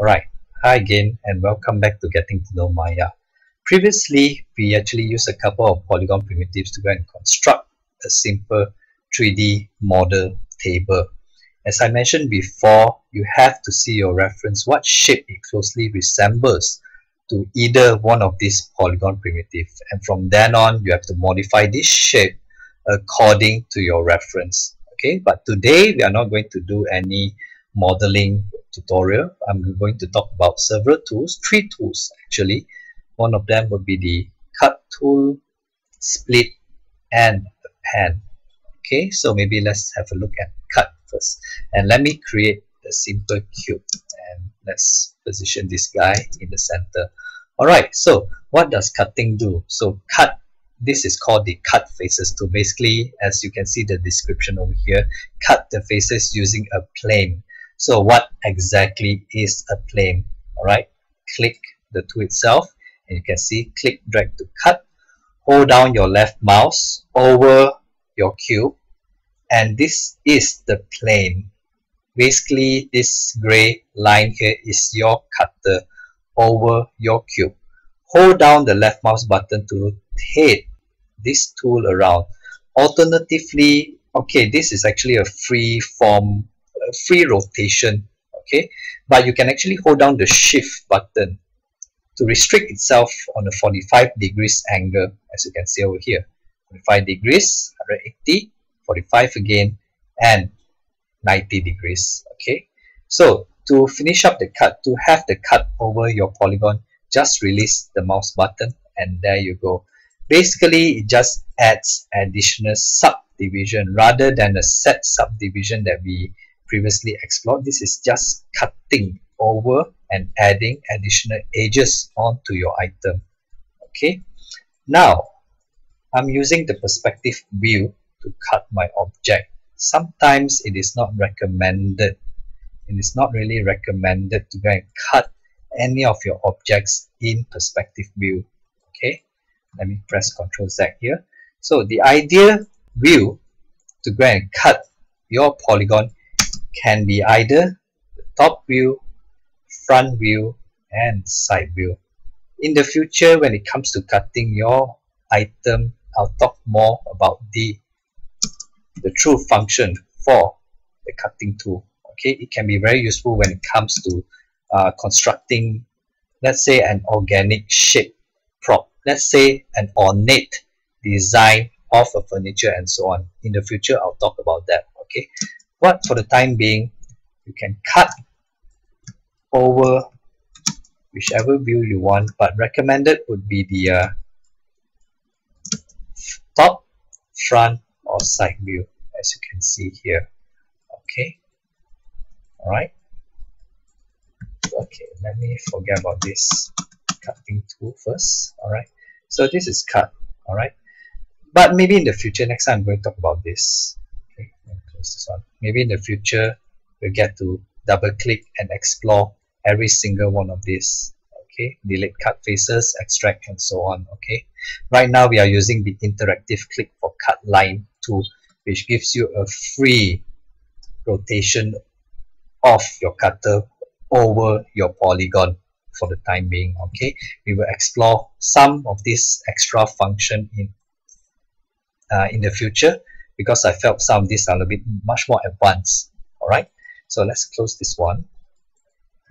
Alright, hi again and welcome back to Getting to Know Maya. Previously, we actually used a couple of polygon primitives to go and construct a simple 3D model table. As I mentioned before, you have to see your reference what shape it closely resembles to either one of these polygon primitives, and from then on you have to modify this shape according to your reference. Okay, but today we are not going to do any modeling tutorial. I'm going to talk about several tools, 3 tools actually. One of them would be the cut tool, split, and append. Okay, so maybe let's have a look at cut first, and let me create a simple cube, and let's position this guy in the center. Alright, so what does cutting do? So cut, this is called the cut faces tool. Basically, as you can see the description over here, cut the faces using a plane. So what exactly is a plane? Alright, click the tool itself and you can see click drag to cut. Hold down your left mouse over your cube and this is the plane. Basically, this gray line here is your cutter over your cube. Hold down the left mouse button to rotate this tool around. Alternatively, okay, this is actually a free rotation, okay, but you can actually hold down the shift button to restrict itself on a 45 degrees angle, as you can see over here. 45 degrees, 180, 45 again, and 90 degrees. Okay, so to finish up the cut, to have the cut over your polygon, just release the mouse button and there you go. Basically, it just adds additional subdivision rather than a set subdivision that we previously explored. This is just cutting over and adding additional edges onto your item. Okay, now I'm using the perspective view to cut my object. Sometimes it is not recommended. It is not really recommended to go and cut any of your objects in perspective view. Okay, let me press Ctrl Z here. So the ideal view to go and cut your polygon can be either the top view, front view, and side view. In the future, when it comes to cutting your item, I'll talk more about the true function for the cutting tool. Okay, it can be very useful when it comes to constructing, let's say, an organic shape prop, let's say an ornate design of a furniture and so on. In the future, I'll talk about that. Okay, but for the time being, you can cut over whichever view you want, but recommended would be the top, front, or side view, as you can see here. Okay, alright. Okay, let me forget about this cutting tool first. Alright, so this is cut. Alright, but maybe in the future, next time I'm going to talk about this. Okay, let me close this one. Maybe in the future we'll get to double click and explore every single one of these. Okay, delete cut faces, extract, and so on. Okay, right now we are using the interactive click for cut line tool, which gives you a free rotation of your cutter over your polygon for the time being. Okay, we will explore some of this extra function in the future, because I felt some of these are a little bit much more advanced. Alright, so let's close this one.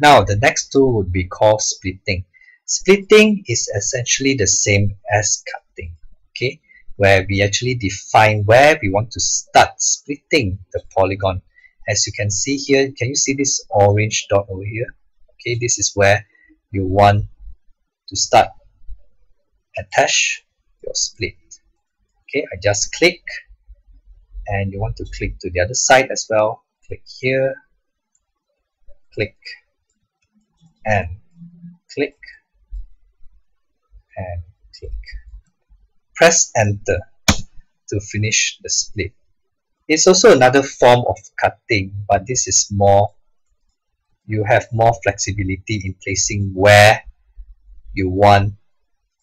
Now the next tool would be called splitting. Splitting is essentially the same as cutting, okay, where we actually define where we want to start splitting the polygon. As you can see here, can you see this orange dot over here? Okay, this is where you want to start attach your split. Okay, I just click, and you want to click to the other side as well. Click here, click, and click, and click. Press enter to finish the split. It's also another form of cutting, but this is more, you have more flexibility in placing where you want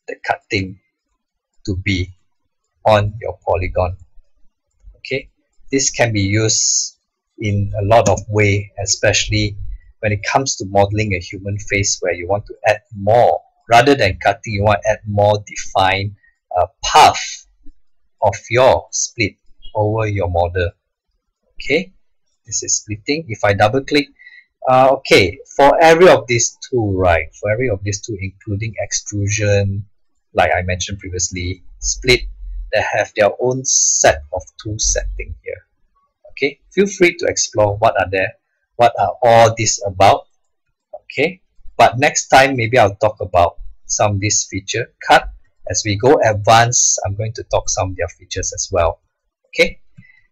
the cutting to be on your polygon. Okay, this can be used in a lot of ways, especially when it comes to modeling a human face where you want to add more, rather than cutting, you want to add more defined path of your split over your model. Okay, this is splitting. If I double click, okay, for every of these two, right, for every of these two, including extrusion, like I mentioned previously, split, they have their own set of tool setting here. Okay, feel free to explore what are all this about. Okay, but next time maybe I'll talk about some of this feature. Cut, as we go advanced, I'm going to talk some of their features as well. Okay,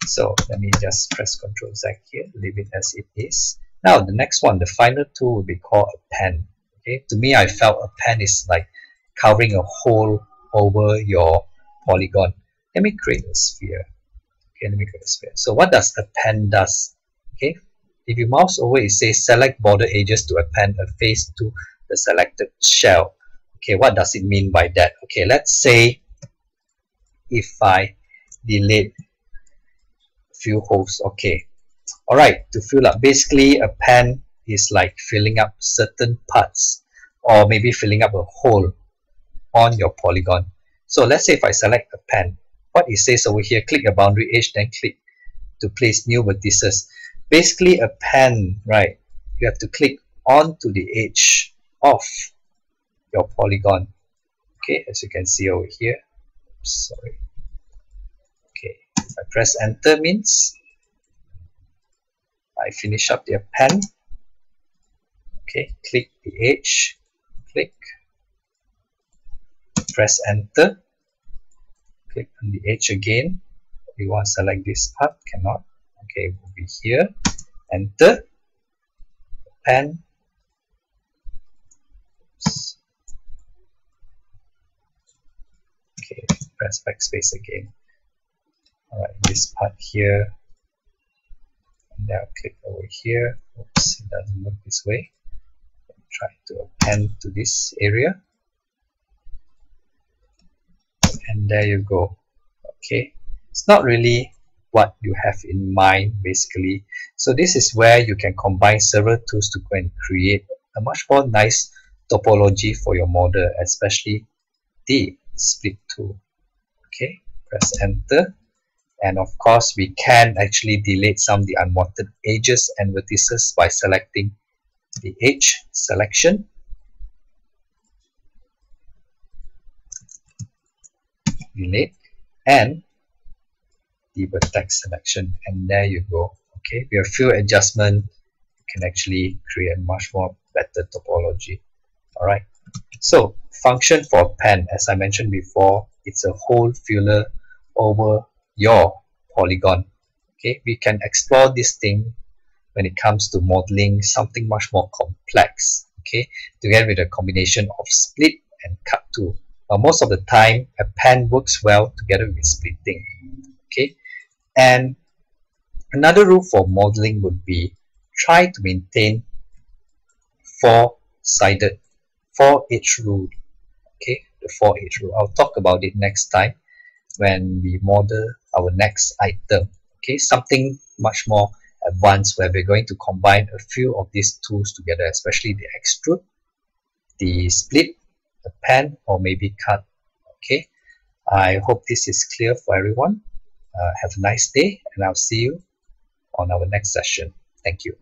so let me just press Ctrl Z here, leave it as it is. Now the next one, the final tool will be called Append. Okay, to me I felt Append is like covering a hole over your polygon. Let me create a sphere. Okay, let me create a sphere. So what does Append does? Okay, if you mouse over, it says select border edges to append a face to the selected shell. Okay, what does it mean by that? Okay, let's say if I delete a few holes. Okay, all right, to fill up, basically Append is like filling up certain parts, or maybe filling up a hole on your polygon. So let's say if I select Append, what it says over here, click a boundary edge, then click to place new vertices. Basically Append, right, you have to click onto the edge of your polygon. Okay, as you can see over here. Oops, sorry. Okay, if I press enter means I finish up the Append. Okay, click the edge, click, press enter, click on the edge again. We want to select this part, cannot. Okay, it will be here, enter, Append. Oops. Okay, press backspace again. Alright, this part here, and then I'll click over here. Oops, it doesn't look this way. Try to append to this area, and there you go. Okay, it's not really what you have in mind basically. So this is where you can combine several tools to go and create a much more nice topology for your model, especially the split tool. Okay, press enter, and of course we can actually delete some of the unwanted edges and vertices by selecting the edge selection, delete, and the vertex selection, and there you go. Okay, with a few adjustments you can actually create a much more better topology. Alright, so function for Append, as I mentioned before, it's a hole filler over your polygon. Okay, we can explore this thing when it comes to modeling something much more complex, okay, together with a combination of split and cut tool. Now most of the time Append works well together with splitting. Okay, and another rule for modeling would be try to maintain four-sided, 4-edge rule. Okay, the 4-edge rule. I'll talk about it next time when we model our next item. Okay, something much more advanced where we're going to combine a few of these tools together, especially the extrude, the split, the pen, or maybe cut. Okay, I hope this is clear for everyone. Have a nice day, and I'll see you on our next session. Thank you.